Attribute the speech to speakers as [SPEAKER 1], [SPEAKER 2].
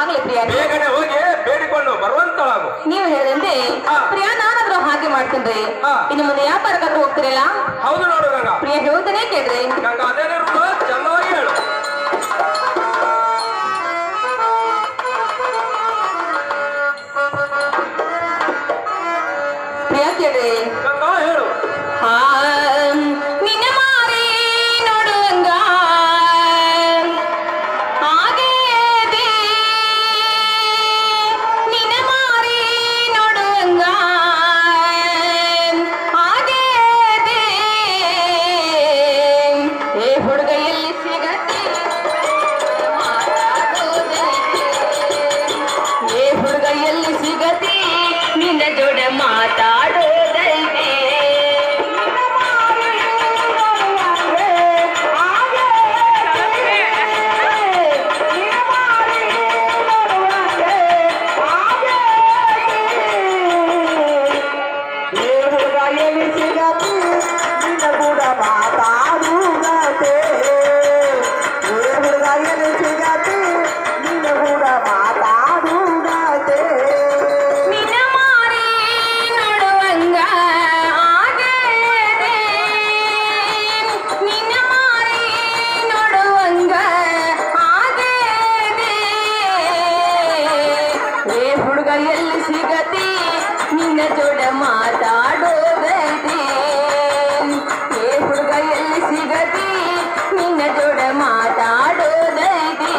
[SPEAKER 1] ಆಗ್ಲಿ ಪ್ರಿಯಾ,
[SPEAKER 2] ಬೇಗನೆ ಹೋಗಿ ಬೇಡಿಕೊಂಡು ಬರುವಂತಳಾಗು.
[SPEAKER 1] ನೀವು ಹೇಳಿದಂತೆ ಪ್ರಿಯಾ ನಾನಾದ್ರೂ ಹಾಗೆ ಮಾಡ್ತೀನಿ. ಇನ್ನು ಮುಂದೆ ವ್ಯಾಪಾರಕ್ಕೆ ಹೋಗ್ತಿರಲ್ಲ?
[SPEAKER 2] ಹೌದು ನೋಡು ಗಂಗಾ.
[SPEAKER 1] ಪ್ರಿಯಾ ಹೇಳ್ತಾನೆ ಕೇಳ್ರಿ.
[SPEAKER 2] ಗಂಗಾ ಅದೇನಿರುವುದು ಚೆನ್ನಾಗಿ ಹೇಳು.
[SPEAKER 1] ಪ್ರಿಯಾ ಕೇಳ್ರಿ.
[SPEAKER 2] ಗಂಗಾ ಹೇಳು.
[SPEAKER 1] ನಿನ್ನ ಮಾರಿ ನೋಡುವಂಗ ಹಾಗೇದೆ, ನಿನ್ನ ಮಾರಿ ನೋಡುವಂಗ ಹಾಗೇದೆ. ಏ ಹುಡುಗ ಎಲ್ಲಿ ಸಿಗತ್ತೆ ಮಾತಾಡೋದೈತೆ, ಏ ಹುಡುಗ ಎಲ್ಲಿ ಸಿಗತ್ತೆ ನಿನ್ನ ಜೋಡ ಮಾತಾಡೋದೈತೆ. ಎಲ್ಲಿ ಸಿಗತಿ ನಿನ್ನ ಜೋಡ ಮಾತಾಡೋದೈತಿ, ಏ ಹುಡುಗ ಎಲ್ಲಿ ಸಿಗತಿ ನಿನ್ನ ಜೋಡ ಮಾತಾಡೋದೈತಿ.